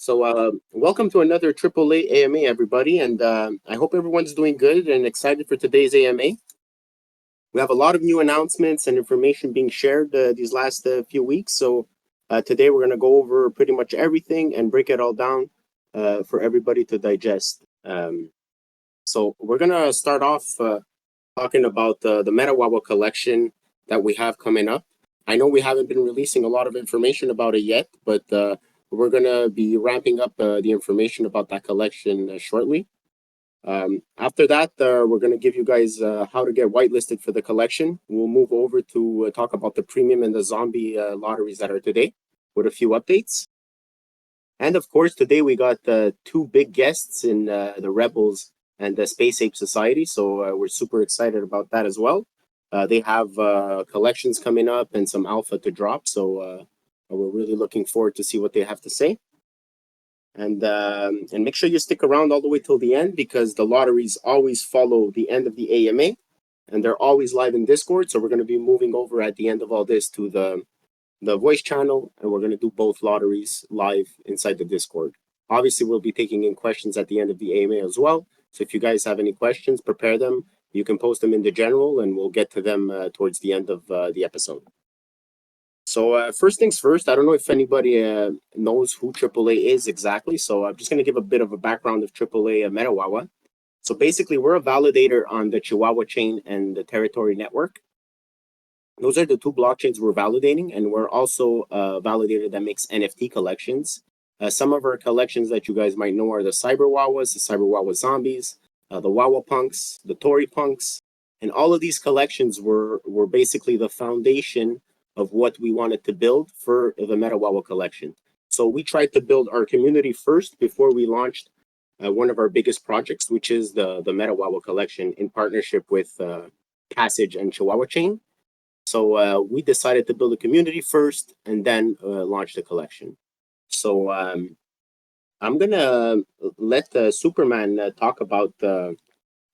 Welcome to another AAA AMA, everybody, and I hope everyone's doing good and excited for today's AMA. We have a lot of new announcements and information being shared these last few weeks. Today we're going to go over pretty much everything and break it all down for everybody to digest. We're going to start off talking about the Metahuahua collection that we have coming up. I know we haven't been releasing a lot of information about it yet, but we're going to be ramping up the information about that collection shortly. After that, we're going to give you guys how to get whitelisted for the collection. We'll move over to talk about the premium and the zombie lotteries that are today with a few updates. And of course, today we got two big guests in the Rebels and the Space Ape Society. So we're super excited about that as well. They have collections coming up and some alpha to drop. So we're really looking forward to see what they have to say. And make sure you stick around all the way till the end, because the lotteries always follow the end of the AMA, and they're always live in Discord. So we're going to be moving over at the end of all this to the voice channel, and we're going to do both lotteries live inside the Discord. Obviously, we'll be taking in questions at the end of the AMA as well. So if you guys have any questions, prepare them. You can post them in the general, and we'll get to them towards the end of the episode. So first things first, I don't know if anybody knows who AAA is exactly. So I'm just going to give a bit of a background of AAA Metahuahua. So basically, we're a validator on the Chihuahua chain and the Territory Network. Those are the two blockchains we're validating, and we're also a validator that makes NFT collections. Some of our collections that you guys might know are the CyberHuahuas, the CyberHuahua Zombies, the HUAHUAPunks, the ToriPunks, and all of these collections were basically the foundation of what we wanted to build for the Metahuahua collection. So we tried to build our community first before we launched one of our biggest projects, which is the Metahuahua collection in partnership with Passage and Chihuahua Chain. So we decided to build a community first and then launch the collection. So I'm gonna let Superman talk about the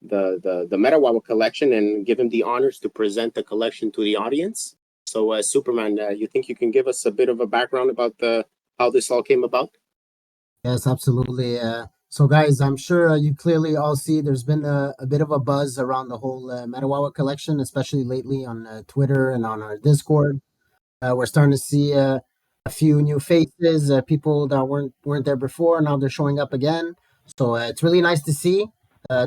Metahuahua collection and give him the honors to present the collection to the audience. So, Superman, you think you can give us a bit of a background about how this all came about? Yes, absolutely. So, guys, I'm sure you clearly all see there's been a bit of a buzz around the whole Metahuahua collection, especially lately on Twitter and on our Discord. We're starting to see a few new faces, people that weren't there before. Now they're showing up again. So it's really nice to see.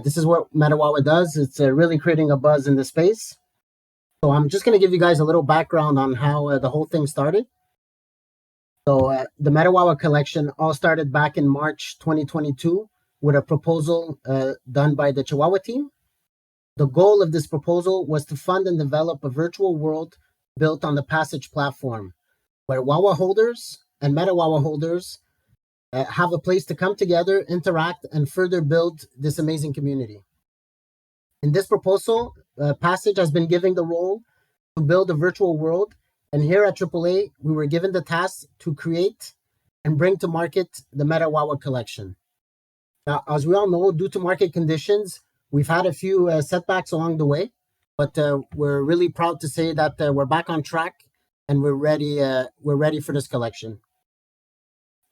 This is what Metahuahua does. It's really creating a buzz in the space. So I'm just going to give you guys a little background on how the whole thing started. So the Metahuahua collection all started back in March 2022 with a proposal done by the Chihuahua team. The goal of this proposal was to fund and develop a virtual world built on the Passage platform, where Huahua holders and Metahuahua holders have a place to come together, interact, and further build this amazing community. In this proposal, Passage has been given the role to build a virtual world, and here at AAA, we were given the task to create and bring to market the Metahuahua collection. Now, as we all know, due to market conditions, we've had a few setbacks along the way, but we're really proud to say that we're back on track and we're ready for this collection.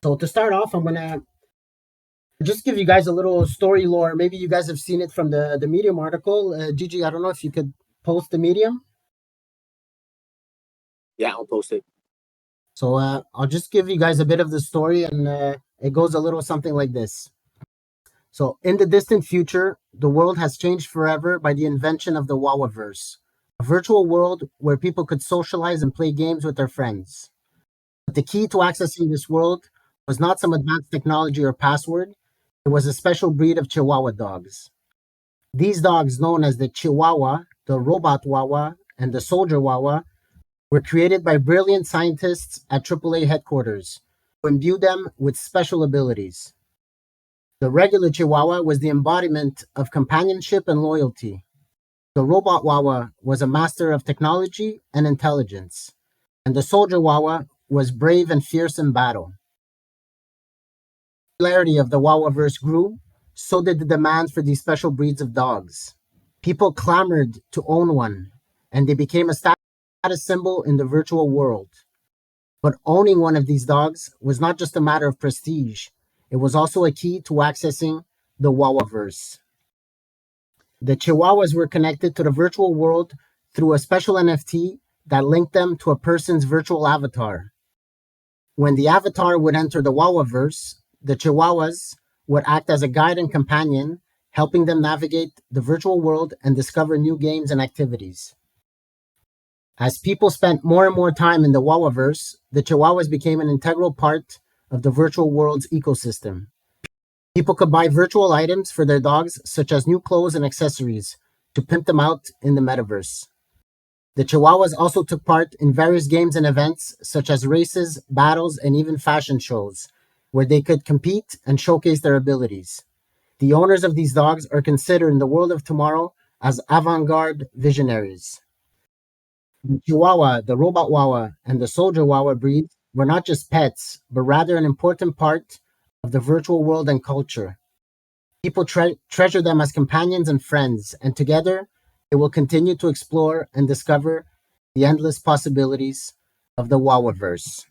So to start off, I'm gonna just give you guys a little story lore. Maybe you guys have seen it from the Medium article. Gigi, I don't know if you could post the Medium. Yeah, I'll post it. So I'll just give you guys a bit of the story, and it goes a little something like this. So in the distant future, the world has changed forever by the invention of the Huahuaverse, a virtual world where people could socialize and play games with their friends. But the key to accessing this world was not some advanced technology or password. It was a special breed of Chihuahua dogs. These dogs, known as the Chihuahua, the Robot Huahua, and the Soldier Huahua, were created by brilliant scientists at AAA headquarters, who imbued them with special abilities. The regular Chihuahua was the embodiment of companionship and loyalty. The Robot Huahua was a master of technology and intelligence, and the Soldier Huahua was brave and fierce in battle. The popularity of the Huahuaverse grew, so did the demand for these special breeds of dogs. People clamored to own one, and they became a status symbol in the virtual world. But owning one of these dogs was not just a matter of prestige, It was also a key to accessing the HUAHUAverse. The Chihuahuas were connected to the virtual world through a special NFT that linked them to a person's virtual avatar. When the avatar would enter the HUAHUAverse, the Chihuahuas would act as a guide and companion, helping them navigate the virtual world and discover new games and activities. As people spent more and more time in the HUAHUAverse, the Chihuahuas became an integral part of the virtual world's ecosystem. People could buy virtual items for their dogs, such as new clothes and accessories, to pimp them out in the metaverse. The Chihuahuas also took part in various games and events, such as races, battles, and even fashion shows, where they could compete and showcase their abilities. The owners of these dogs are considered in the world of tomorrow as avant-garde visionaries. The Chihuahua, the Robot Wawa, and the Soldier Wawa breeds were not just pets, but rather an important part of the virtual world and culture. People treasure them as companions and friends, and together they will continue to explore and discover the endless possibilities of the HUAHUAverse.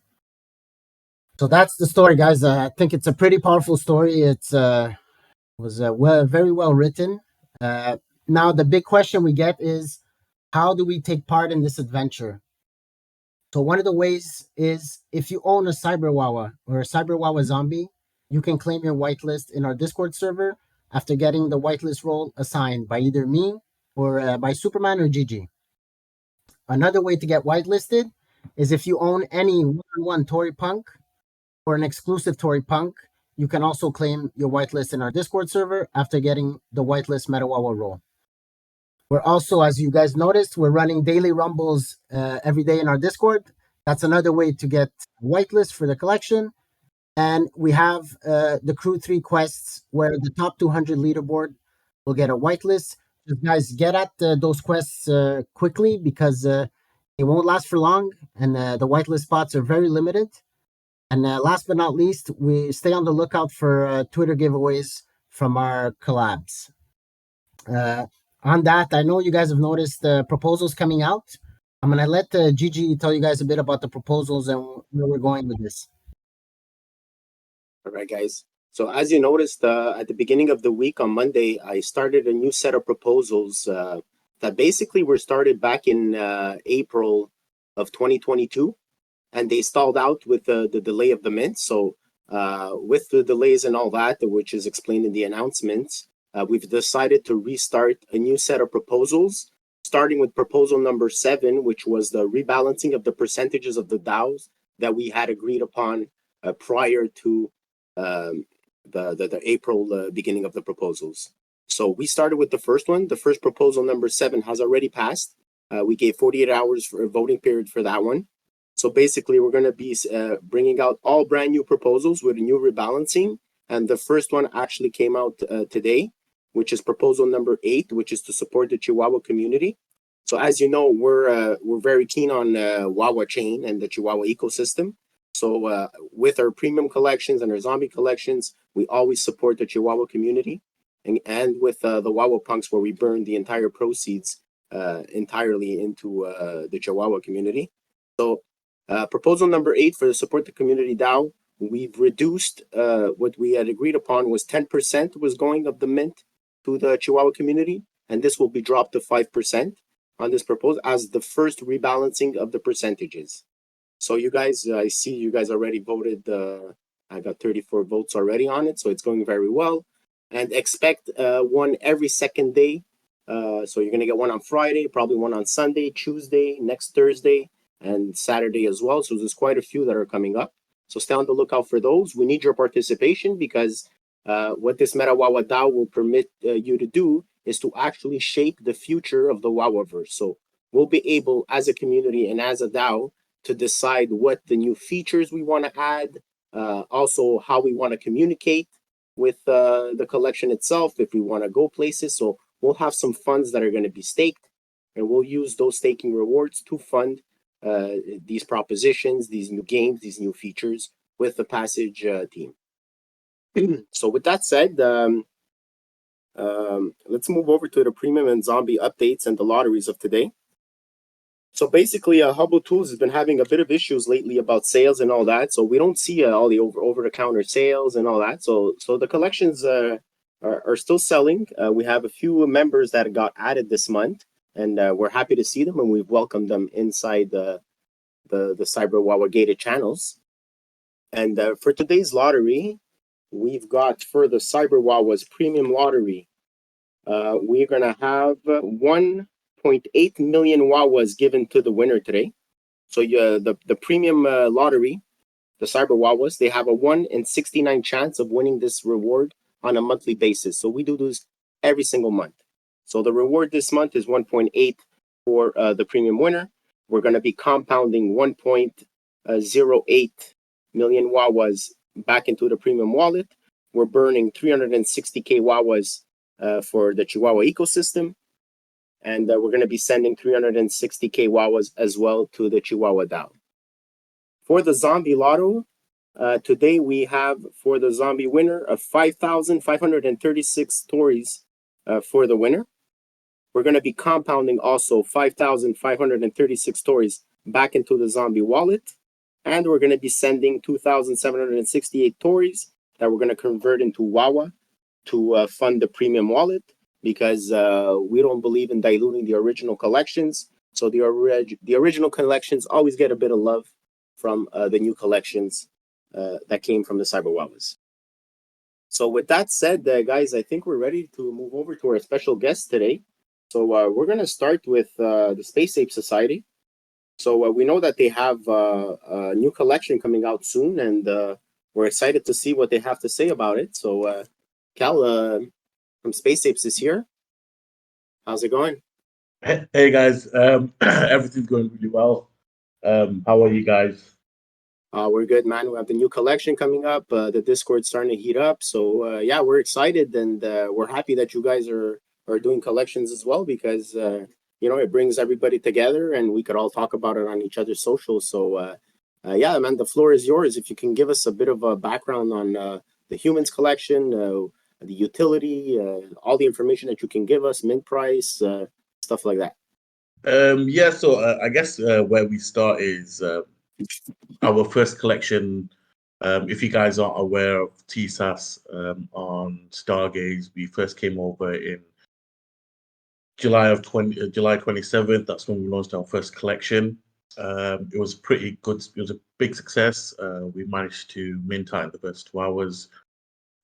So that's the story, guys. I think it's a pretty powerful story. It was very well written. Now, the big question we get is, how do we take part in this adventure? So one of the ways is if you own a CyberHuahua or a CyberHuahua zombie, you can claim your whitelist in our Discord server after getting the whitelist role assigned by either me or by Superman or Gigi. Another way to get whitelisted is if you own any one-on-one ToriPunk or an exclusive ToriPunk, you can also claim your whitelist in our Discord server after getting the whitelist Metahuahua role. We're also, as you guys noticed, we're running daily rumbles every day in our Discord. That's another way to get whitelist for the collection. And we have the Crew 3 quests where the top 200 leaderboard will get a whitelist. Just guys, get at those quests quickly because it won't last for long and the whitelist spots are very limited. And last but not least, we stay on the lookout for Twitter giveaways from our collabs. On that, I know you guys have noticed the proposals coming out. I'm going to let Gigi tell you guys a bit about the proposals and where we're going with this. All right, guys. So as you noticed at the beginning of the week on Monday, I started a new set of proposals that basically were started back in April of 2022, and they stalled out with the delay of the mint. So with the delays and all that, which is explained in the announcements, we've decided to restart a new set of proposals, starting with proposal number 7, which was the rebalancing of the percentages of the DAOs that we had agreed upon prior to the April beginning of the proposals. So we started with the first one. The first proposal, number 7, has already passed. We gave 48 hours for a voting period for that one. So basically, we're going to be bringing out all brand new proposals with a new rebalancing. And the first one actually came out today, which is proposal number 8, which is to support the Chihuahua community. So as you know, we're very keen on Wawa chain and the Chihuahua ecosystem. So with our premium collections and our zombie collections, we always support the Chihuahua community. And with the HUAHUAPunks, where we burn the entire proceeds entirely into the Chihuahua community. So proposal number 8 for the support the community DAO, we've reduced what we had agreed upon was 10% was going of the mint to the Chihuahua community, and this will be dropped to 5% on this proposal as the first rebalancing of the percentages. So you guys, I see you guys already voted. I got 34 votes already on it, so it's going very well. And expect one every second day. So you're gonna get one on Friday, probably one on Sunday, Tuesday, next Thursday, and Saturday as well. So there's quite a few that are coming up. So stay on the lookout for those. We need your participation because what this Metahuahua DAO will permit you to do is to actually shape the future of the HUAHUAverse. So we'll be able, as a community and as a DAO, to decide what the new features we want to add, also how we want to communicate with the collection itself, if we want to go places. So we'll have some funds that are going to be staked, and we'll use those staking rewards to fund these propositions, these new games, these new features with the Passage team. So with that said, let's move over to the premium and zombie updates and the lotteries of today. So basically, Hubble Tools has been having a bit of issues lately about sales and all that. So we don't see all the over the counter sales and all that. So the collections are still selling. We have a few members that got added this month, and we're happy to see them, and we've welcomed them inside the CyberHuahua gated channels. And for today's lottery, we've got for the CyberHuahua's premium lottery, we're gonna have 1.8 million Huahuas given to the winner today. So the premium lottery, the CyberHuahuas, they have a 1 in 69 chance of winning this reward on a monthly basis. So we do this every single month. So the reward this month is 1.8 for the premium winner. We're going to be compounding 1.08 million Huahuas back into the premium wallet. We're burning 360K Huahuas for the Chihuahua ecosystem. And we're going to be sending 360K Huahuas as well to the Chihuahua DAO. For the zombie lotto, today we have for the zombie winner of 5,536 stories for the winner. We're going to be compounding also 5,536 stories back into the zombie wallet. And we're going to be sending 2,768 stories that we're going to convert into Huahua to fund the premium wallet, because we don't believe in diluting the original collections. So the original collections always get a bit of love from the new collections that came from the CyberHuahuas. So with that said, guys, I think we're ready to move over to our special guest today. So we're going to start with the Space Ape Society. So we know that they have a new collection coming out soon, and we're excited to see what they have to say about it. So Cal from Space Apes is here. How's it going? Hey guys, everything's going really well. How are you guys? We're good, man. We have the new collection coming up. The Discord's starting to heat up. So yeah, we're excited, and we're happy that you guys are doing collections as well, because it brings everybody together, and we could all talk about it on each other's socials. So yeah, man, the floor is yours. If you can give us a bit of a background on the Humans collection, the utility, all the information that you can give us, mint price, stuff like that. Yeah, so I guess where we start is our first collection. If you guys aren't aware of TSAS on Stargaze, we first came over in July 27th. That's when we launched our first collection. It was pretty good. It was a big success. We managed to mint out in the first 2 hours.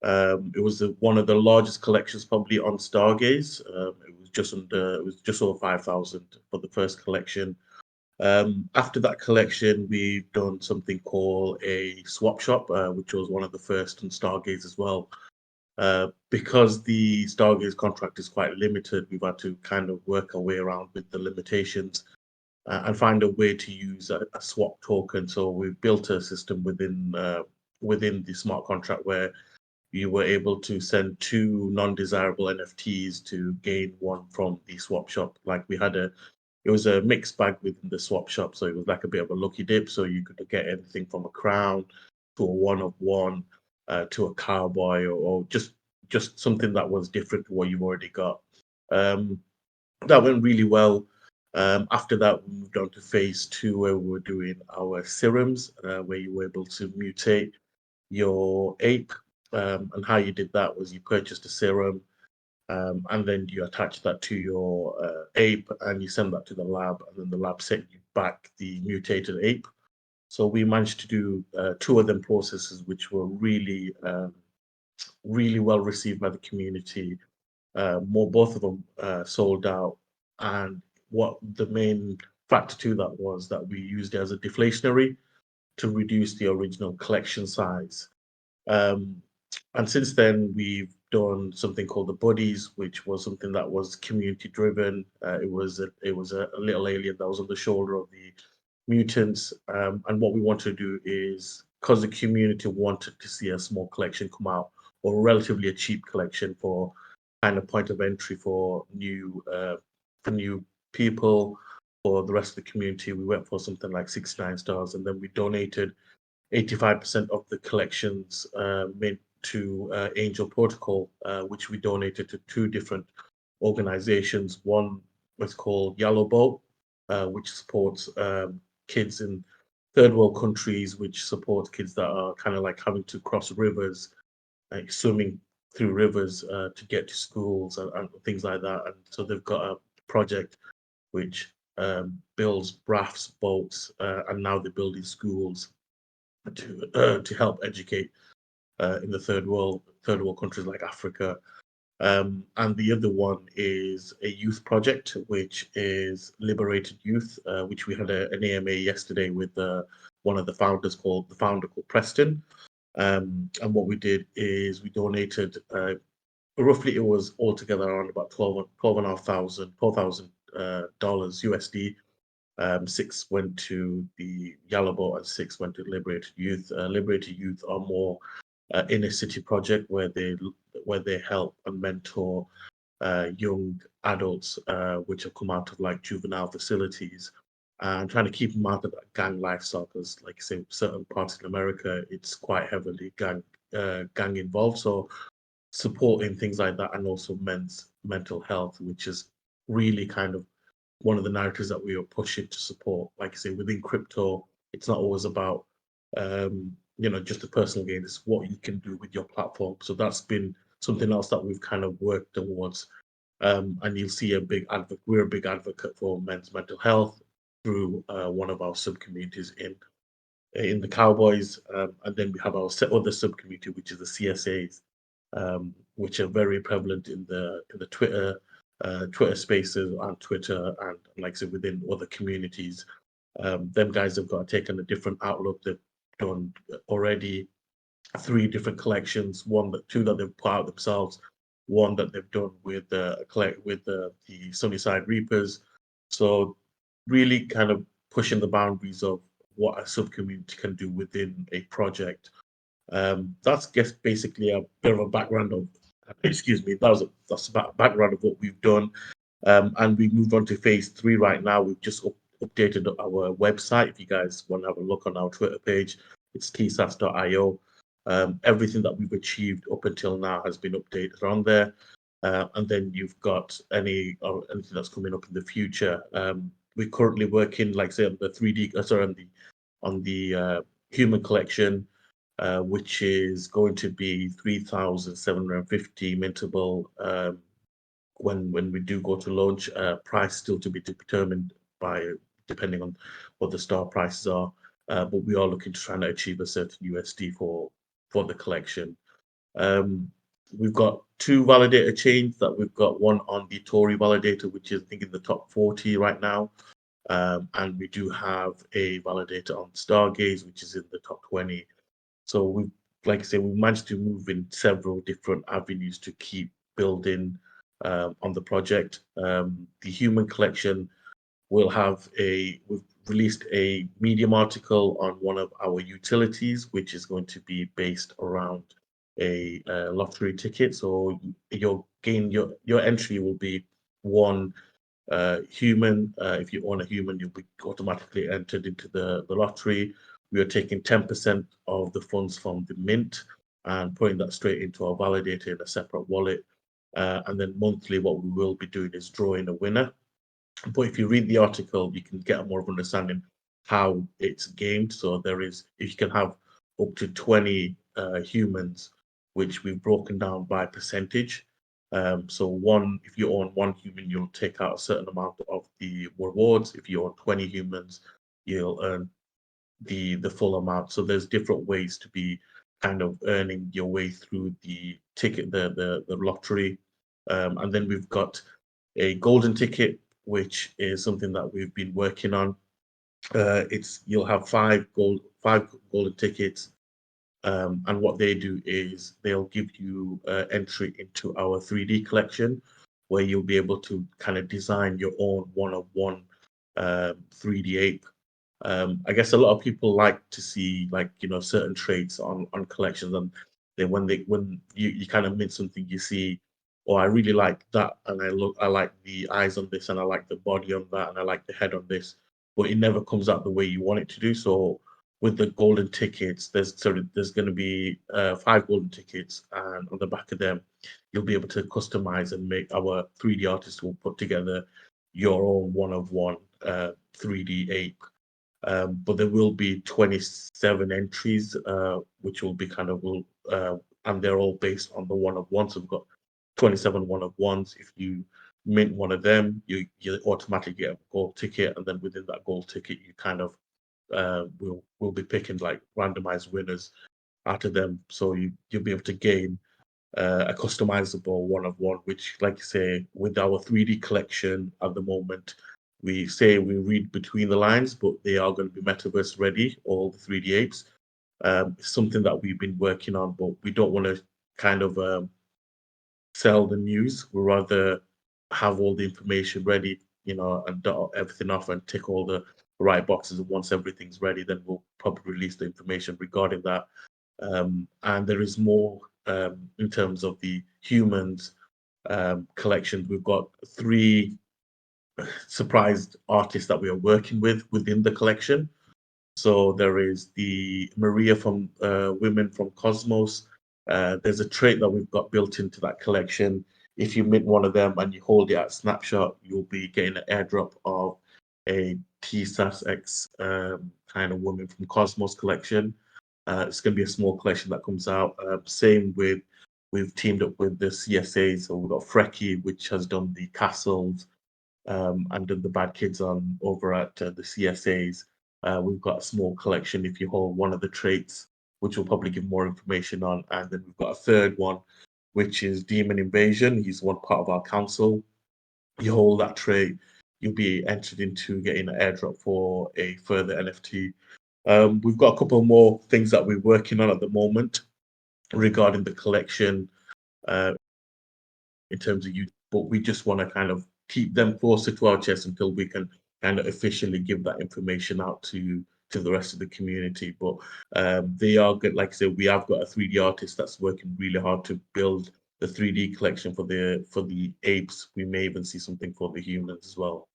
It was one of the largest collections probably on Stargaze. It was just over 5,000 for the first collection. After that collection, we've done something called a swap shop, which was one of the first on Stargaze as well. Because the Stargaze contract is quite limited, we've had to kind of work our way around with the limitations and find a way to use a swap token. So we've built a system within the smart contract where you were able to send 2 non-desirable NFTs to gain one from the swap shop. Like it was a mixed bag within the swap shop, so it was like a bit of a lucky dip. So you could get anything from a crown to a one of one to a cowboy, or just something that was different to what you've already got. That went really well. After that, we moved on to phase 2, where we were doing our serums, where you were able to mutate your ape. And how you did that was you purchased a serum, and then you attach that to your ape, and you send that to the lab, and then the lab sent you back the mutated ape. So we managed to do 2 of them processes, which were really, really well received by the community. Both of them sold out, and what the main factor to that was that we used it as a deflationary to reduce the original collection size. And since then, we've done something called the Buddies, which was something that was community driven. It was a little alien that was on the shoulder of the mutants. And what we want to do is, because the community wanted to see a small collection come out, or relatively a cheap collection for kind of point of entry for new people, for the rest of the community, we went for something like 69 stars, and then we donated 85% of the collections made to Angel Protocol, which we donated to 2 different organizations. One was called Yellow Boat, which supports kids in third world countries, which supports kids that are kind of like having to cross rivers, like swimming through rivers to get to schools and things like that. And so they've got a project which builds rafts, boats, and now they're building schools to help educate in the third world countries like Africa. And the other one is a youth project, which is Liberated Youth, which we had an AMA yesterday with one of the founders called Preston. And what we did is we donated roughly, it was altogether around about $12,500 USD. Six went to the Yellow Boat and six went to Liberated Youth. Liberated Youth are more inner city project where they help and mentor young adults which have come out of like juvenile facilities and trying to keep them out of that gang lifestyle, because like I say, certain parts in America it's quite heavily gang involved. So supporting things like that, and also men's mental health, which is really kind of one of the narratives that we are pushing to support. Like I say, within crypto, it's not always about just the personal gain. It's what you can do with your platform. So that's been something else that we've kind of worked towards. And you'll see we're a big advocate for men's mental health through one of our sub communities in the Cowboys, and then we have our other sub community, which is the CSAs, which are very prevalent in the Twitter spaces and Twitter, and like I said, within other communities. Them guys have got taken a different outlook. They've done already 3 different collections, two that they've put out themselves, one that they've done with the Sunnyside Reapers. So really kind of pushing the boundaries of what a sub community can do within a project. That's basically a bit of a background of excuse me, that's about background of what we've done. And we move on to phase 3 right now. We've just updated our website. If you guys want to have a look on our Twitter page, it's tsas.io. Everything that we've achieved up until now has been updated on there. And then you've got anything that's coming up in the future. We're currently working, like say, on the 3D, on the human collection, which is going to be 3,750 mintable when we do go to launch. Price still to be determined depending on what the star prices are, but we are looking to try and achieve a certain USD for the collection. We've got 2 validator chains. That we've got one on the Tori validator, which is I think in the top 40 right now, and we do have a validator on Stargaze, which is in the top 20. So like I say, we managed to move in several different avenues to keep building on the project. The human collection we've released a Medium article on one of our utilities, which is going to be based around a lottery ticket. So your entry will be one human. If you own a human, you'll be automatically entered into the lottery. We are taking 10% of the funds from the mint and putting that straight into our validator in a separate wallet. And then monthly, what we will be doing is drawing a winner. But if you read the article, you can get more of an understanding how it's gamed. So if you can have up to 20 humans, which we've broken down by percentage. So if you own 1 human, you'll take out a certain amount of the rewards. If you own 20 humans, you'll earn the full amount. So there's different ways to be kind of earning your way through the ticket, the lottery. And then we've got a golden ticket, which is something that we've been working on. You'll have 5 golden tickets. And what they do is they'll give you entry into our 3D collection, where you'll be able to kind of design your own one-of-one 3D ape. I guess a lot of people like to see certain traits on collections, and then when you kind of mint something, you see, oh, I really like that, and I like the eyes on this, and I like the body on that, and I like the head on this, but it never comes out the way you want it to do. So with the golden tickets, there's going to be 5 golden tickets, and on the back of them, you'll be able to customize and make our 3D artist will put together your own one-of-one 3D ape. But there will be 27 entries, which will be and they're all based on the one of one. So we've got 27 one of ones. If you mint one of them, you automatically get a gold ticket, and then within that gold ticket, you we'll be picking like randomized winners out of them. So you'll be able to gain a customizable one of one, which, like you say, with our 3D collection at the moment, we say we read between the lines, but they are going to be metaverse ready, all the 3D apes. It's something that we've been working on, but we don't want to kind of sell the news. We rather have all the information ready, and dot everything off and tick all the right boxes. And once everything's ready, then we'll probably release the information regarding that. And there is more in terms of the humans collections. We've got 3 surprised artists that we are working with within the collection. So there is the Maria from Women from Cosmos. There's a trait that we've got built into that collection. If you mint one of them and you hold it at snapshot, you'll be getting an airdrop of a TSAS X kind of Women from Cosmos collection. It's going to be a small collection that comes out. Same with, we've teamed up with the CSA. So we've got Frecky, which has done the castles and done the bad kids on over at the CSAs. We've got a small collection if you hold one of the traits, which we'll probably give more information on. And then we've got a third one, which is Demon Invasion. He's one part of our council. You hold that trait, you'll be entered into getting an airdrop for a further NFT. We've got a couple more things that we're working on at the moment regarding the collection in terms of you, but we just want to kind of keep them closer to our chest until we can kind of officially give that information out to the rest of the community. But they are good. Like I said, we have got a 3D artist that's working really hard to build the 3D collection for the apes. We may even see something for the humans as well.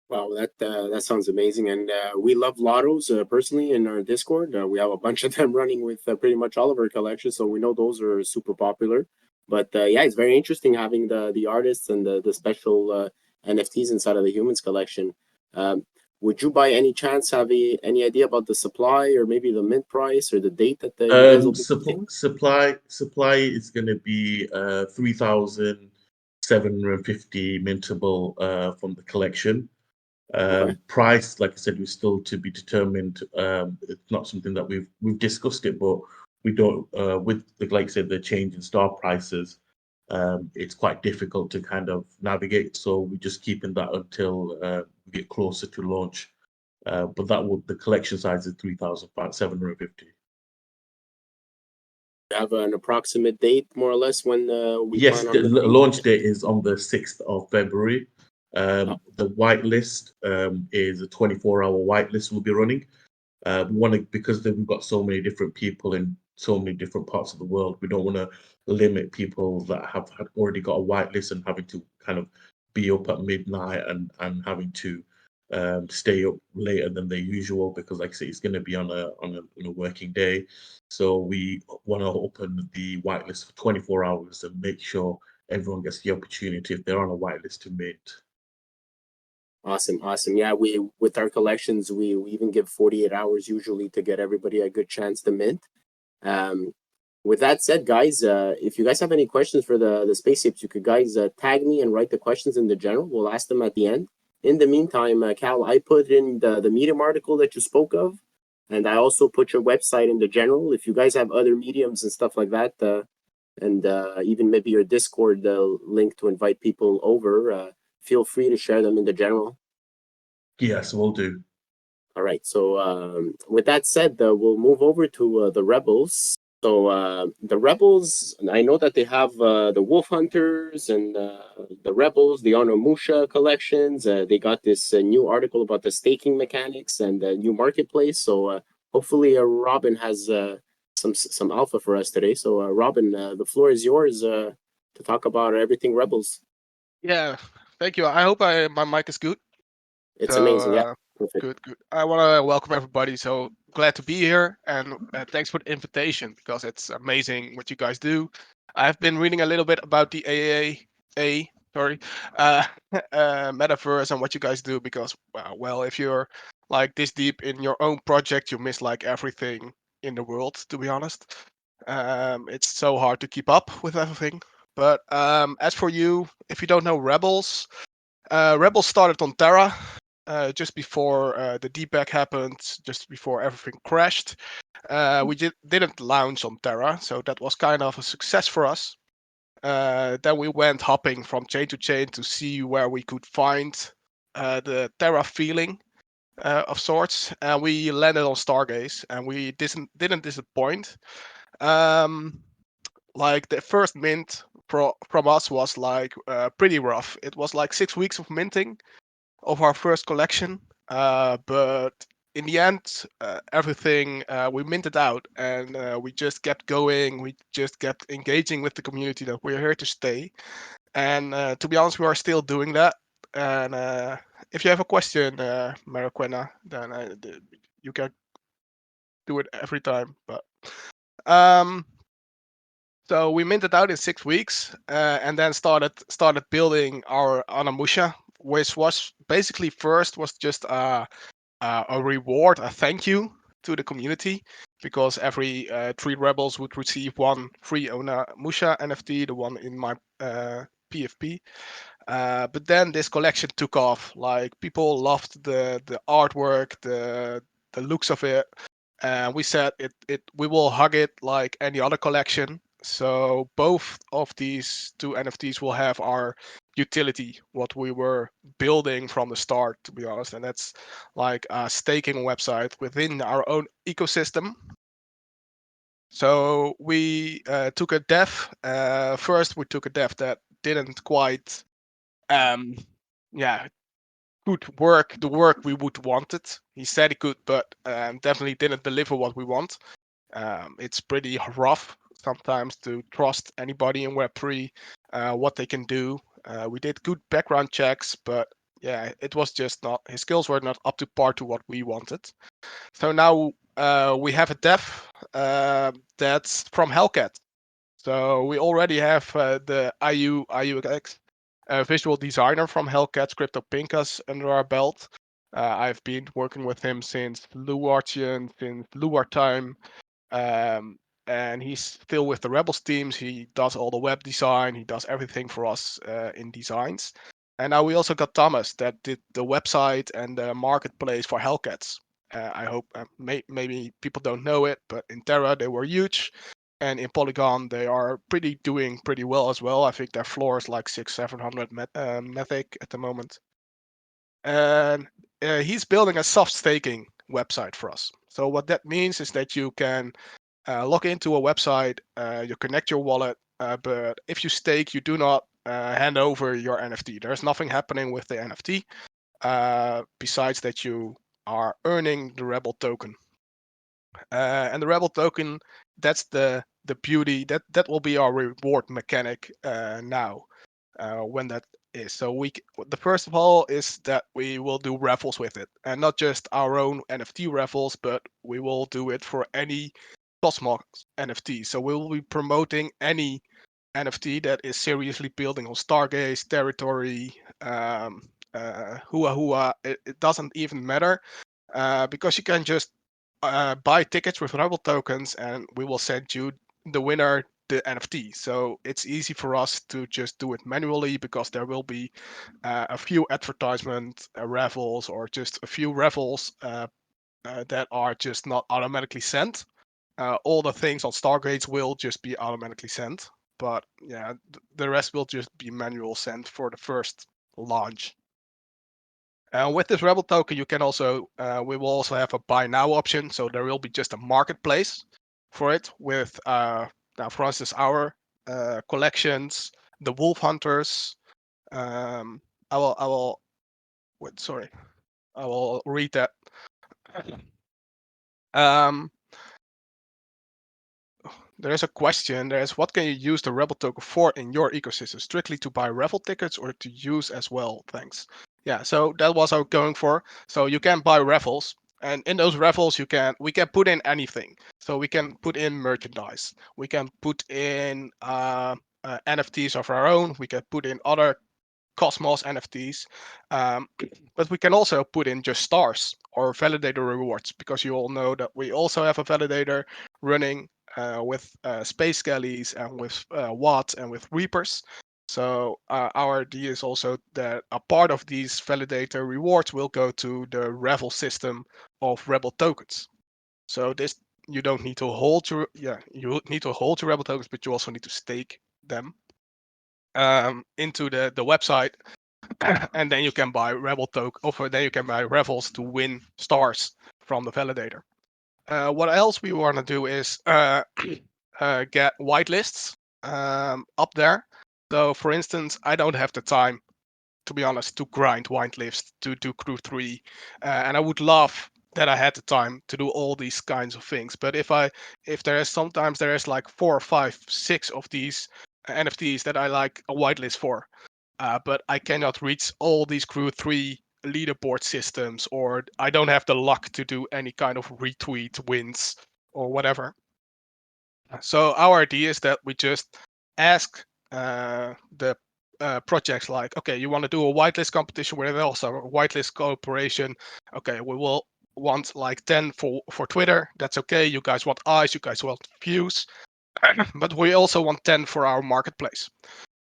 Wow, that sounds amazing, and we love lottos personally in our Discord. We have a bunch of them running with pretty much all of our collections, so we know those are super popular. But yeah, it's very interesting having the artists and the special NFTs inside of the humans collection. Would you, by any chance, have any idea about the supply or maybe the mint price or the date that you guys will be minting? Supply is going to be 3,750 mintable from the collection. Okay. Price, like I said, is still to be determined. It's not something that we've discussed it, but we don't with like I said, the change in star prices. It's quite difficult to kind of navigate, so we're just keeping that until we get closer to launch. But the collection size is 3,750. Have an approximate date, more or less, when we Yes, plan the on minting? launch date is on the 6th of February. Oh, The whitelist is a 24-hour whitelist we'll be running. We want to, because we've got so many different people in so many different parts of the world, we don't want to limit people that have already got a whitelist and having to kind of be up at midnight and having to stay up later than their usual, because like I say, it's going to be on a working day. So we want to open the whitelist for 24 hours and make sure everyone gets the opportunity, if they're on a whitelist, to mint. awesome. Yeah, we with our collections, we even give 48 hours usually to get everybody a good chance to mint. With that said, guys, if you guys have any questions for the space apes, you could guys tag me and write the questions in the general. We'll ask them at the end. In the meantime, Cal, I put in the Medium article that you spoke of, and I also put your website in the general. If you guys have other mediums and stuff like that, and even maybe your Discord link to invite people over, feel free to share them in the general. Yes, we'll do. All right. So with that said, we'll move over to the Rebels. So the Rebels, I know that they have the Wolf Hunters and the Rebels, the Onimusha collections. They got this new article about the staking mechanics and the new marketplace. So hopefully Robin has some alpha for us today. So Robin, the floor is yours to talk about everything Rebels. Yeah, thank you. I hope my mic is good. It's So amazing. Yeah, perfect. good. I want to welcome everybody. So glad to be here, and thanks for the invitation, because it's amazing what you guys do. I've been reading a little bit about the AAA sorry, metaverse and what you guys do, because well, if you're like this deep in your own project, you miss like everything in the world, to be honest. It's so hard to keep up with everything. But as for you, if you don't know Rebels, Rebels started on Terra just before the deep-back happened, just before everything crashed. We didn't launch on Terra, so that was kind of a success for us. Then we went hopping from chain to chain to see where we could find the Terra feeling of sorts, and we landed on Stargaze, and we didn't disappoint. Like the first mint from us was like pretty rough. It was like 6 weeks of minting of our first collection, but in the end, everything we minted out, and we just kept going. We just kept engaging with the community that we're here to stay. And to be honest, we are still doing that. And if you have a question, Mariquena, then you can do it every time. But so we minted out in 6 weeks, and then started building our Anamusha, which was basically first was just a reward, a thank you to the community, because every 3 rebels would receive one free Anamusha NFT, the one in my PFP. But then this collection took off. Like people loved the artwork, the looks of it. And we said we will hug it like any other collection. So both of these 2 NFTs will have our utility, what we were building from the start, to be honest. And that's like a staking website within our own ecosystem. So we took a dev. First, we took a dev that didn't quite yeah, could work the work we would want it. He said he could, but definitely didn't deliver what we want. It's pretty rough sometimes to trust anybody in Web3, what they can do. We did good background checks, but yeah, it was just not, his skills were not up to par to what we wanted. So now we have a dev that's from Hellcat. So we already have the IUX visual designer from Hellcat's CryptoPinkas under our belt. I've been working with him since Luartian, since Luar time, and he's still with the Rebels teams. He does all the web design. He does everything for us in designs. And now we also got Thomas that did the website and the marketplace for Hellcats. I hope maybe people don't know it, but in Terra they were huge. And in Polygon, they are doing pretty well as well. I think their floor is like 600-700 Matic at the moment. And he's building a soft staking website for us. So what that means is that you can log into a website, you connect your wallet, but if you stake, you do not hand over your NFT. There's nothing happening with the NFT besides that you are earning the Rebel token. And the Rebel token, that's the beauty, that will be our reward mechanic now when that is. So the first of all is that we will do raffles with it, and not just our own NFT raffles, but we will do it for any Cosmos NFT. So we will be promoting any NFT that is seriously building on Stargaze, Territory, HUAHUA. It doesn't even matter because you can just buy tickets with Rebel tokens, and we will send you the winner the NFT. So it's easy for us to just do it manually, because there will be a few advertisement raffles, or just a few raffles that are just not automatically sent. All the things on Stargates will just be automatically sent, but yeah, the rest will just be manual sent for the first launch. With this Rebel token, you can also, we will also have a buy now option. So there will be just a marketplace for it with, now for instance, our collections, the Wolf Hunters. I will, wait, sorry, I will read that. There is a question. There's what can you use the Rebel token for in your ecosystem? Strictly to buy raffle tickets or to use as well? Thanks. Yeah, so that was our going for. So you can buy raffles, and in those raffles we can put in anything. So we can put in merchandise. We can put in NFTs of our own. We can put in other Cosmos NFTs, but we can also put in just stars or validator rewards, because you all know that we also have a validator running with space skellies and with Watt and with Reapers. So our idea is also that a part of these validator rewards will go to the Revel system of Rebel tokens. So this, you don't need to hold your, you need to hold your Rebel tokens, but you also need to stake them into the website, and then you can buy Rebel token, or then you can buy Revels to win stars from the validator. What else we want to do is get whitelists up there. So, for instance, I don't have the time, to be honest, to grind whitelists to do Crew 3, and I would love that I had the time to do all these kinds of things. But if there is sometimes there is like 4 or 5, 6 of these NFTs that I like a whitelist for, but I cannot reach all these Crew 3 leaderboard systems, or I don't have the luck to do any kind of retweet wins or whatever. So our idea is that we just ask the projects like, okay, you want to do a whitelist competition with also a whitelist cooperation. Okay, we will want like 10 for Twitter. That's okay. You guys want eyes, you guys want views, but we also want 10 for our marketplace.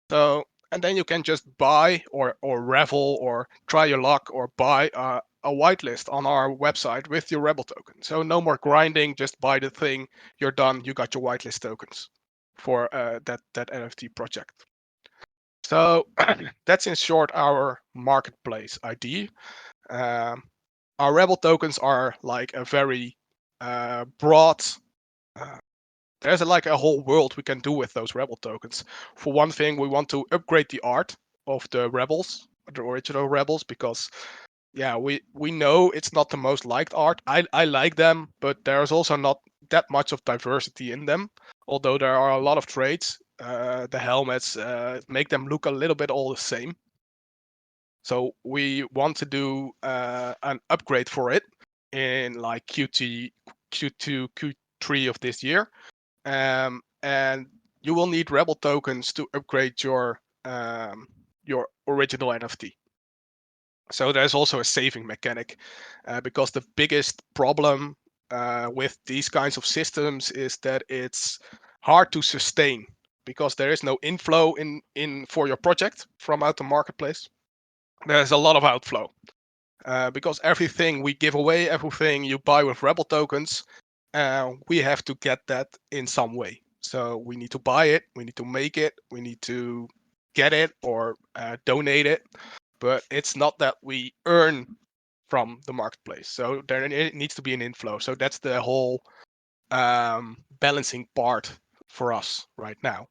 So, and then you can just buy or revel or try your luck or buy a whitelist on our website with your Rebel token. So no more grinding, just buy the thing, you're done, you got your whitelist tokens for that NFT project. So that's in short our marketplace ID. Our Rebel tokens are like a very broad. There's like a whole world we can do with those Rebel tokens. For one thing, we want to upgrade the art of the Rebels, the original Rebels, because yeah, we know it's not the most liked art. I like them, but there's also not that much of diversity in them. Although there are a lot of traits, the helmets make them look a little bit all the same. So we want to do an upgrade for it in like Q2, Q3 of this year. And you will need Rebel tokens to upgrade your original NFT. So there's also a saving mechanic, because the biggest problem with these kinds of systems is that it's hard to sustain, because there is no inflow in for your project from out the marketplace. There's a lot of outflow, because everything we give away, everything you buy with Rebel tokens, we have to get that in some way. So we need to buy it, we need to make it, we need to get it or donate it. But it's not that we earn from the marketplace. So there needs to be an inflow. So that's the whole balancing part for us right now.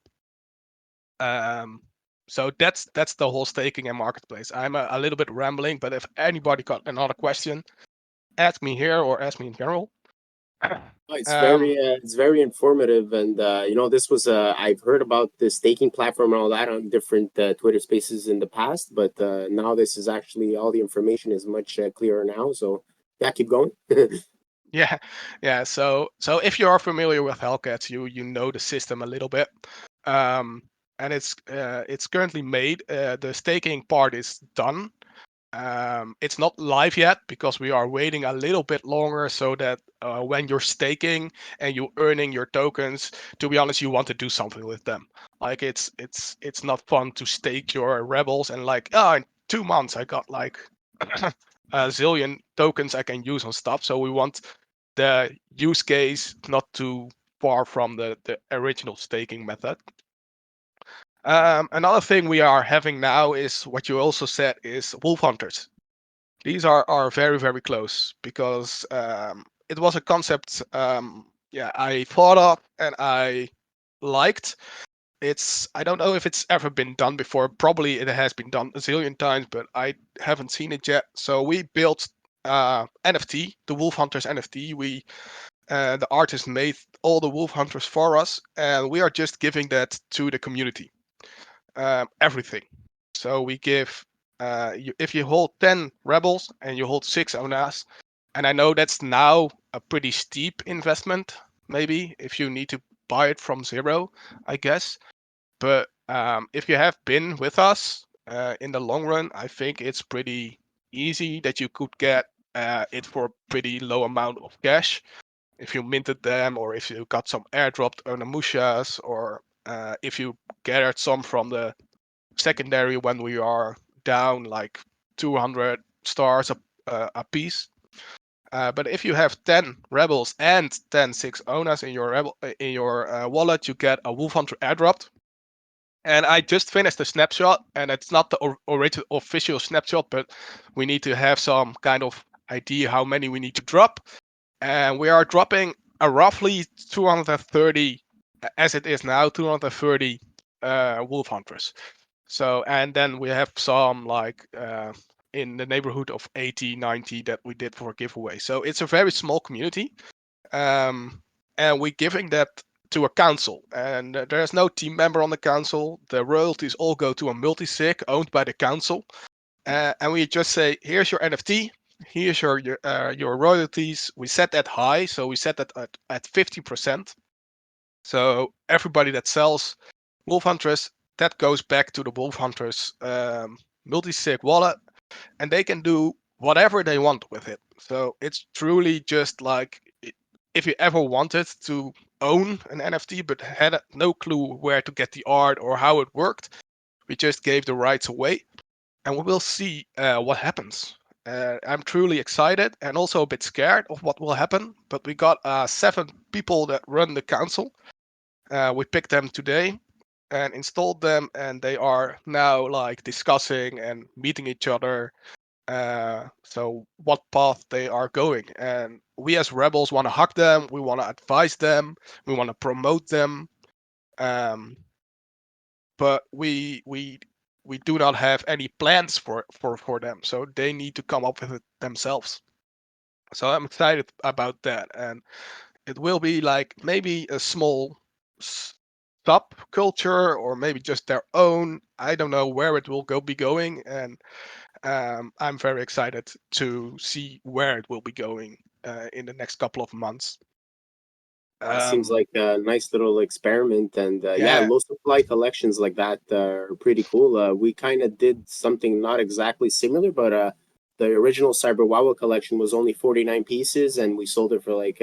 So that's the whole staking and marketplace. I'm a little bit rambling, but if anybody got another question, ask me here or ask me in general. It's very informative, and this was I've heard about the staking platform and all that on different Twitter Spaces in the past, but now this is actually all the information is much clearer now. So yeah, keep going. Yeah. So if you are familiar with Hellcats, you know the system a little bit, and it's currently made. The staking part is done. It's not live yet because we are waiting a little bit longer, so that when you're staking and you're earning your tokens, to be honest, you want to do something with them. Like it's not fun to stake your rebels and like, in 2 months I got like a zillion tokens I can use on stuff. So we want the use case not too far from the original staking method. Another thing we are having now is what you also said is wolf hunters. These are very, very close because it was a concept I thought of and I liked. I don't know if it's ever been done before. Probably it has been done a zillion times, but I haven't seen it yet. So we built NFT, the Wolf Hunters NFT. The artist made all the Wolf Hunters for us, and we are just giving that to the community. Everything. So we give, if you hold 10 rebels and you hold 6 ONAs, and I know that's now a pretty steep investment, maybe, if you need to buy it from zero, I guess. But if you have been with us in the long run, I think it's pretty easy that you could get it for a pretty low amount of cash if you minted them, or if you got some airdropped Onamushas, or if you gathered some from the secondary when we are down like 200 stars a piece. But if you have 10 rebels and 10 6 onas in your wallet, you get a Wolf Hunter airdropped. And I just finished the snapshot, and it's not the original official snapshot, but we need to have some kind of idea how many we need to drop. And we are dropping a roughly 230, as it is now, 230 Wolf Hunters. So, and then we have some like in the neighborhood of 80, 90 that we did for a giveaway. So it's a very small community. And we're giving that to a council. And there's no team member on the council. The royalties all go to a multi-sig owned by the council. And we just say, here's your NFT. Here's your royalties. We set that high. So we set that at 50%. So everybody that sells Wolf Hunters, that goes back to the Wolf Hunters multi-sig wallet, and they can do whatever they want with it. So it's truly just like if you ever wanted to own an NFT but had no clue where to get the art or how it worked, we just gave the rights away, and we will see what happens. I'm truly excited and also a bit scared of what will happen, but we got 7 people that run the council. We picked them today and installed them, and they are now like discussing and meeting each other. So what path they are going, and we as rebels want to hug them, we want to advise them, we want to promote them, but we do not have any plans for them, so they need to come up with it themselves. So I'm excited about that, and it will be like maybe a small subculture or maybe just their own. I don't know where it will be going, and I'm very excited to see where it will be going in the next couple of months. It seems like a nice little experiment, and Yeah. low supply collections like that are pretty cool. We kind of did something not exactly similar, but the original CyberHuahua collection was only 49 pieces, and we sold it for like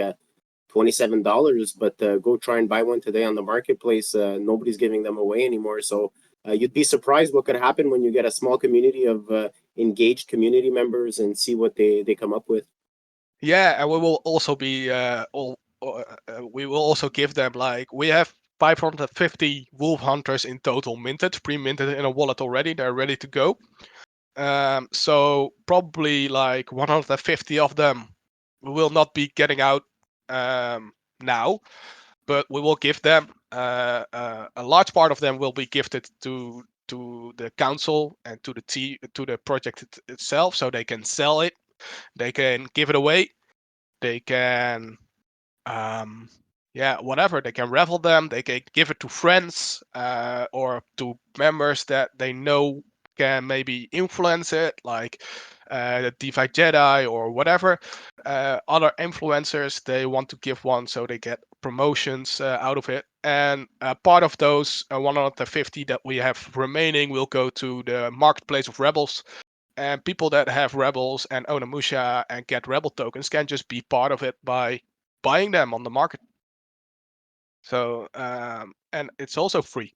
$27. But go try and buy one today on the marketplace. Nobody's giving them away anymore. So you'd be surprised what could happen when you get a small community of engaged community members and see what they come up with. Yeah, and we will also be we will also give them, like, we have 550 Wolf Hunters in total minted, pre-minted in a wallet already. They're ready to go. So probably like 150 of them we will not be getting out now, but we will give them a large part of them will be gifted to the council and to the project itself, so they can sell it, they can give it away, they can whatever, they can raffle them, they can give it to friends or to members that they know can maybe influence it, like the DeFi Jedi or whatever. Other influencers, they want to give one, so they get promotions out of it. And part of those 150 that we have remaining will go to the marketplace of Rebels. And people that have Rebels and own a Musha and get Rebel tokens can just be part of it by buying them on the market. So, and it's also free.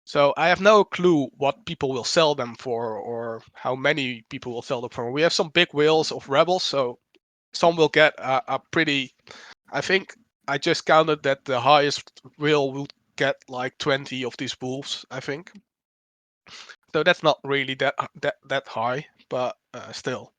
So I have no clue what people will sell them for or how many people will sell them for. We have some big whales of Rebels, so some will get a pretty. I think I just counted that the highest whale will get like 20 of these wolves, I think. So that's not really that high, but still.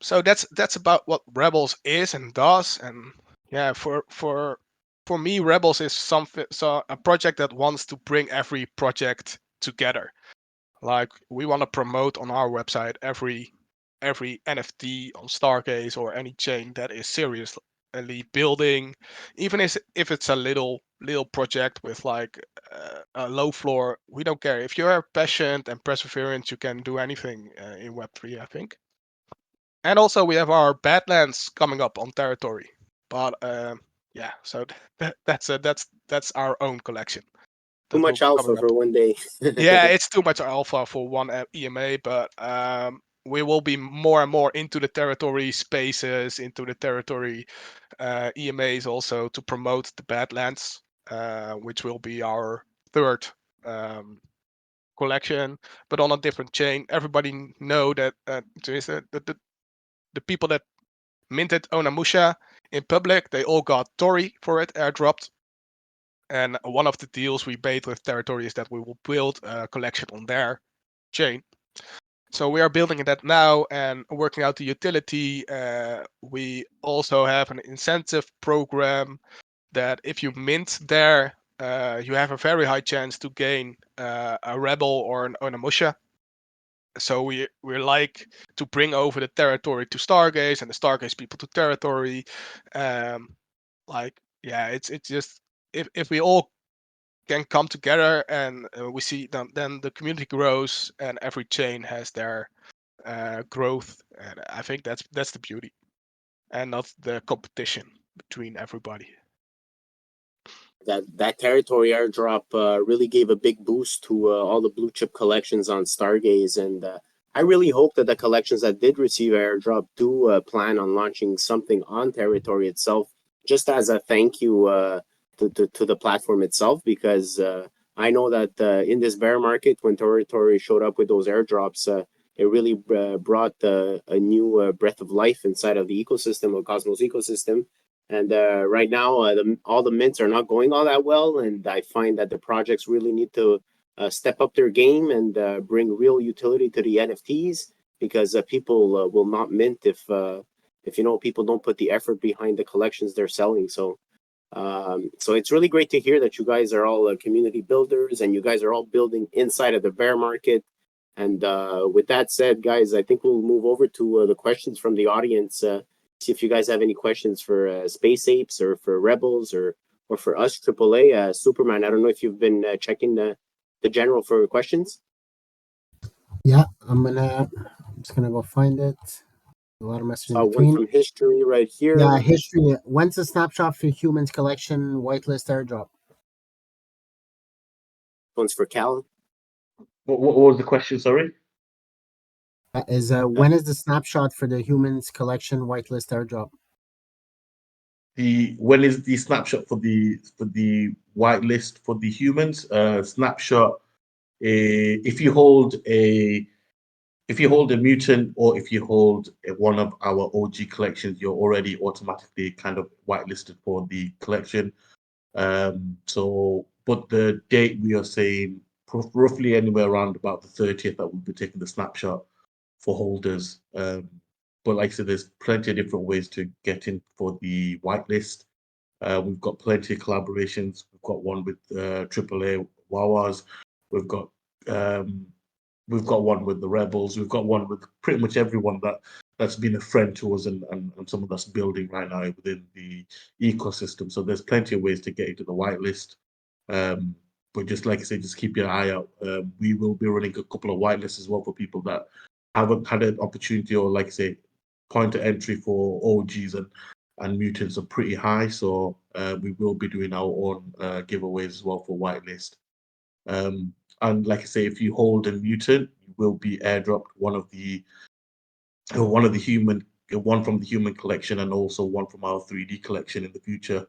So that's about what Rebels is and does, and yeah, for me, Rebels is a project that wants to bring every project together. Like, we want to promote on our website every NFT on Stargaze or any chain that is seriously building, even if it's a little project with like a low floor. We don't care. If you are patient and perseverant, you can do anything in Web3, I think. And also we have our Badlands coming up on territory, but yeah. So that's our own collection. Too much alpha for one day. Yeah, it's too much alpha for one EMA, but we will be more and more into the territory spaces, into the territory EMAs also to promote the Badlands, which will be our third collection, but on a different chain. Everybody know that the people that minted Onamusha in public, they all got Tori for it airdropped. And one of the deals we made with Territory is that we will build a collection on their chain. So we are building that now and working out the utility. We also have an incentive program that if you mint there, you have a very high chance to gain a Rebel or an Onamusha. So we like to bring over the Territory to Stargaze and the Stargaze people to Territory. It's just if we all can come together and we see then the community grows and every chain has their growth, and I think that's the beauty and not the competition between everybody. That territory airdrop really gave a big boost to all the blue chip collections on Stargaze, and I really hope that the collections that did receive airdrop do plan on launching something on territory itself, just as a thank you to the platform itself, because I know that in this bear market, when territory showed up with those airdrops, it really brought a new breath of life inside of the ecosystem, of Cosmos ecosystem. And right now, all the mints are not going all that well, and I find that the projects really need to step up their game and bring real utility to the NFTs, because people will not mint if people don't put the effort behind the collections they're selling. So it's really great to hear that you guys are all community builders and you guys are all building inside of the bear market. And with that said, guys, I think we'll move over to the questions from the audience. See if you guys have any questions for Space Apes or for Rebels or for us, AAA. Superman, I don't know if you've been checking the general for questions. Yeah, I'm just gonna go find it. A lot of messages in One between. from history right here. Yeah, history. When's the snapshot for Humans Collection whitelist airdrop? One's for Cal. What was the question? Sorry. When is the snapshot for the Humans Collection whitelist airdrop? When is the snapshot for the whitelist for the humans? Snapshot. If you hold a mutant, or if you hold one of our OG collections, you're already automatically kind of whitelisted for the collection. But the date we are saying roughly anywhere around about the 30th that we'll be taking the snapshot for holders. But like I said, there's plenty of different ways to get in for the whitelist. We've got plenty of collaborations. We've got one with AAA Wawas. We've got one with the Rebels. We've got one with pretty much everyone that's been a friend to us and someone that's building right now within the ecosystem. So there's plenty of ways to get into the whitelist. But just like I said, just keep your eye out. We will be running a couple of whitelists as well for people that haven't had an opportunity, or like I say, point of entry for OGs and mutants are pretty high. So we will be doing our own giveaways as well for whitelist. And like I say, if you hold a mutant, you will be airdropped one from the human collection, and also one from our 3D collection in the future.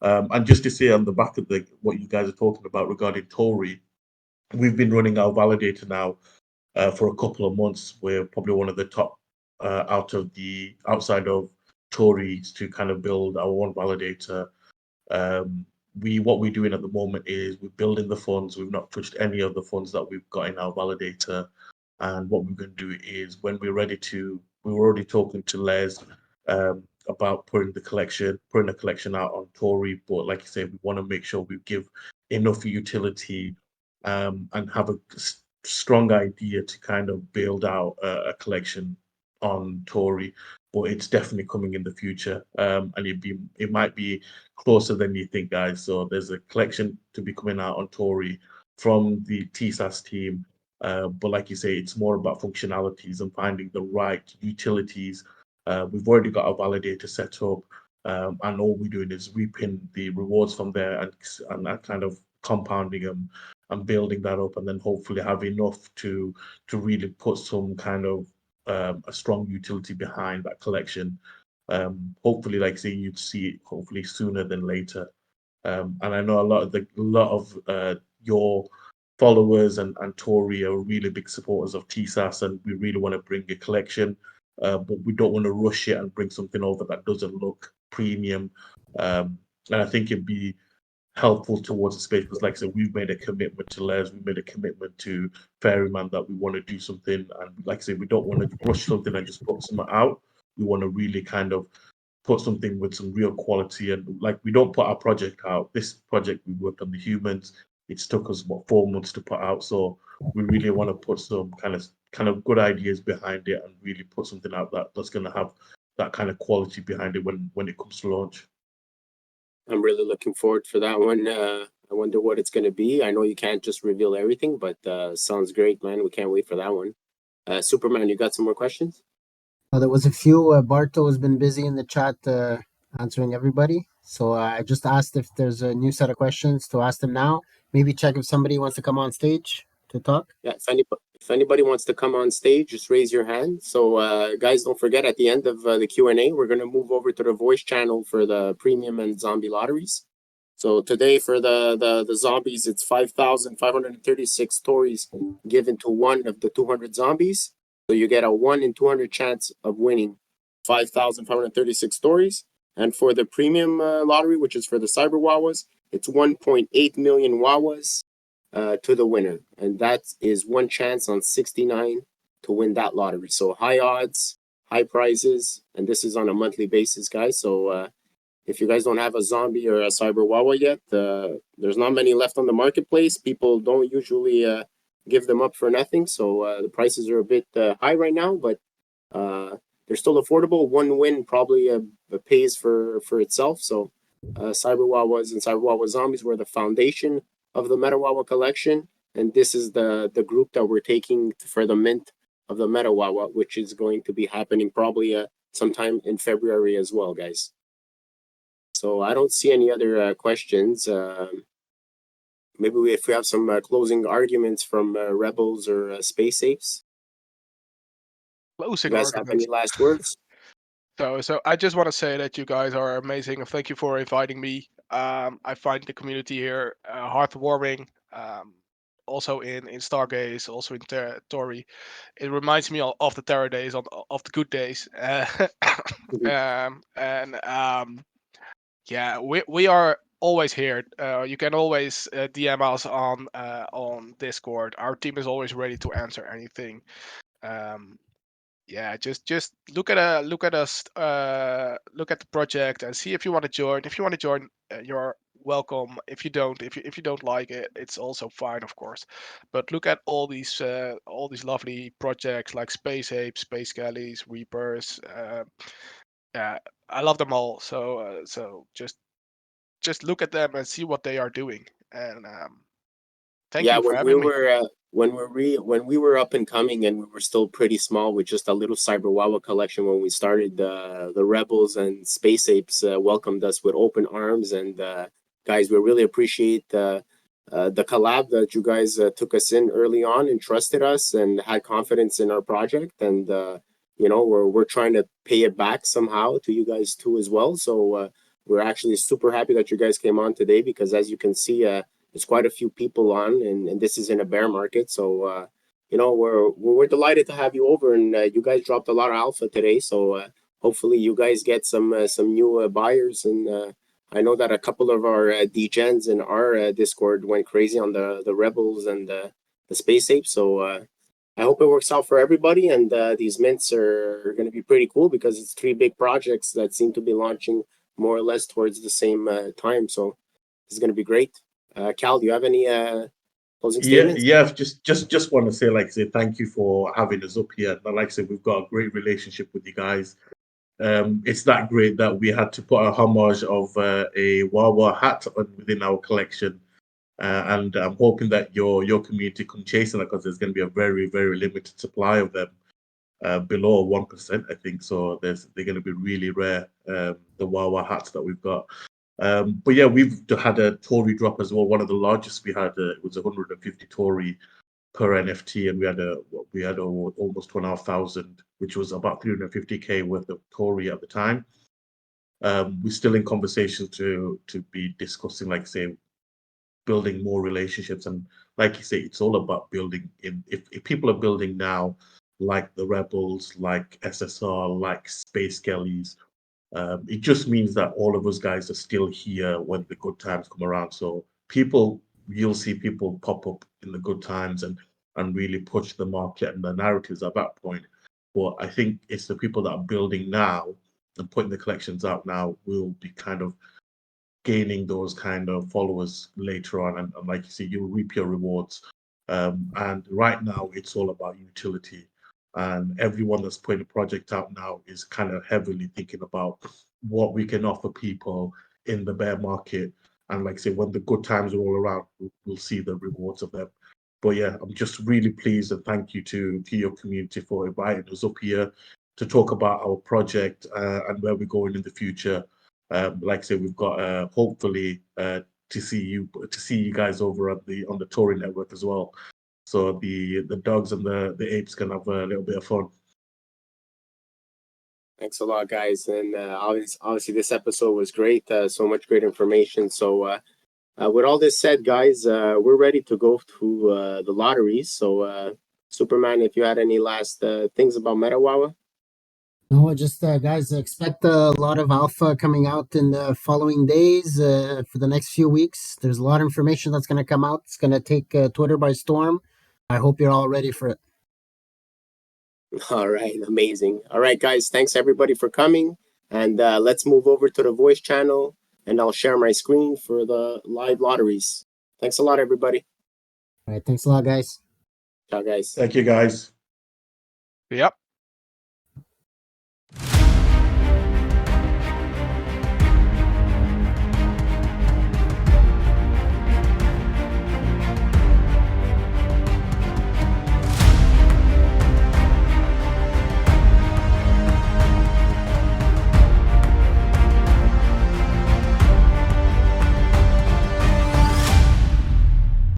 And just to say on the back of what you guys are talking about regarding Tori, we've been running our validator now for a couple of months. We're probably one of the top outside of Tori's to kind of build our own validator. What we're doing at the moment is we're building the funds. We've not touched any of the funds that we've got in our validator. And what we're going to do is when we're ready to, we were already talking to Les about putting a collection out on Tori. But like I said, we want to make sure we give enough utility and have a strong idea to kind of build out a collection on Tori. But it's definitely coming in the future, and it might be closer than you think, guys. So there's a collection to be coming out on Tori from the TSAS team. But like you say, it's more about functionalities and finding the right utilities. We've already got our validator set up, and all we're doing is reaping the rewards from there and kind of compounding them and building that up, and then hopefully have enough to really put some kind of a strong utility behind that collection. Hopefully, like say, you'd see it hopefully sooner than later. And I know a lot of your followers and Tori are really big supporters of TSAS, and we really want to bring a collection, but we don't want to rush it and bring something over that doesn't look premium. And I think it'd be helpful towards the space because, like I said, we've made a commitment to Les, we made a commitment to Fairyman that we want to do something, and like I said, we don't want to rush something and just put something out. We want to really kind of put something with some real quality, and like we don't put our project out. This project we worked on the humans. It's took us about 4 months to put out, so we really want to put some kind of good ideas behind it and really put something out that's going to have that kind of quality behind it when it comes to launch. I'm really looking forward for that one. I wonder what it's going to be. I know you can't just reveal everything, but sounds great, man. We can't wait for that one. Superman, you got some more questions? There was a few. Barto has been busy in the chat answering everybody. So I just asked if there's a new set of questions to ask them now. Maybe check if somebody wants to come on stage to talk. Yeah, if anybody wants to come on stage, just raise your hand. So guys, don't forget at the end of the Q&A, we're going to move over to the voice channel for the premium and zombie lotteries. So today for the zombies, it's 5,536 stories given to one of the 200 zombies. So you get a 1 in 200 chance of winning 5,536 stories. And for the premium lottery, which is for the CyberHuahuas, it's 1.8 million Huahuas to the winner. And that is one chance on 69 to win that lottery. So high odds, high prizes, and this is on a monthly basis, guys. So if you guys don't have a zombie or a CyberHuahua yet, there's not many left on the marketplace. People don't usually give them up for nothing. So the prices are a bit high right now, but they're still affordable. One win probably pays for itself. So CyberHuahuas and CyberHuahua zombies were the foundation of the Metahuahua collection. And this is the group that we're taking for the mint of the Metahuahua, which is going to be happening probably sometime in February as well, guys. So I don't see any other questions. Maybe if we have some closing arguments from Rebels or Space Apes. Closing You guys have any arguments. last words? So I just want to say that you guys are amazing, and thank you for inviting me. I find the community here heartwarming. Also in Stargaze, also in Tori. It reminds me of the terror days, of the good days. Yeah, we are always here. You can always DM us on Discord. Our team is always ready to answer anything. Yeah, just look at us, look at the project and see if you want to join. If you want to join, you're welcome. If you don't, if you don't like it, it's also fine, of course. But look at all these lovely projects like Space Apes, Space Galleys, Reapers. Yeah, I love them all. So just look at them and see what they are doing. And thank you for having me. When we were up and coming and we were still pretty small with just a little CyberHuahua collection when we started, the Rebels and Space Apes welcomed us with open arms. And guys, we really appreciate the collab that you guys took us in early on and trusted us and had confidence in our project. And you know, we're trying to pay it back somehow to you guys too as well. So we're actually super happy that you guys came on today because as you can see, there's quite a few people on, and this is in a bear market. So, you know, we're delighted to have you over, and you guys dropped a lot of alpha today. So hopefully you guys get some new buyers. And I know that a couple of our degens in our Discord went crazy on the Rebels and the Space Apes. So I hope it works out for everybody. And these mints are going to be pretty cool because it's 3 big projects that seem to be launching more or less towards the same time. So this is going to be great. Cal, do you have any closing statements? Yeah. Just want to say, like, say thank you for having us up here. And like I said, we've got a great relationship with you guys. It's that great that we had to put a homage of a Wawa hat within our collection, and I'm hoping that your community can chase it because there's going to be a very, very limited supply of them, below 1%, I think. So they're going to be really rare. The Wawa hats that we've got. But yeah, we've had a Tori drop as well. One of the largest we had, it was 150 Tori per NFT, and we had almost 1,500, which was about 350K worth of Tori at the time. We're still in conversation to be discussing, like say, building more relationships, and like you say, it's all about building. If people are building now, like the Rebels, like SSR, like Space Skellies, it just means that all of us guys are still here when the good times come around. So you'll see people pop up in the good times and really push the market and the narratives at that point. But I think it's the people that are building now and putting the collections out now will be kind of gaining those kind of followers later on. And like you see, you'll reap your rewards. And right now, it's all about utility. And everyone that's putting a project out now is kind of heavily thinking about what we can offer people in the bear market. And like I say, when the good times are all around, we'll see the rewards of them. But yeah, I'm just really pleased, and thank you to your community for inviting us up here to talk about our project and where we're going in the future. Like I said, we've got hopefully to see you guys over on the Tori network as well. So the dogs and the apes can have a little bit of fun. Thanks a lot, guys. And obviously, this episode was great. So much great information. So, with all this said, guys, we're ready to go to the lotteries. So, Superman, if you had any last things about Metahuahua? No, just guys, expect a lot of alpha coming out in the following days for the next few weeks. There's a lot of information that's going to come out. It's going to take Twitter by storm. I hope you're all ready for it. All right, amazing. All right, guys, thanks everybody for coming. And let's move over to the voice channel, and I'll share my screen for the live lotteries. Thanks a lot, everybody. All right, thanks a lot, guys. Ciao, guys. Thank you, guys. Yep.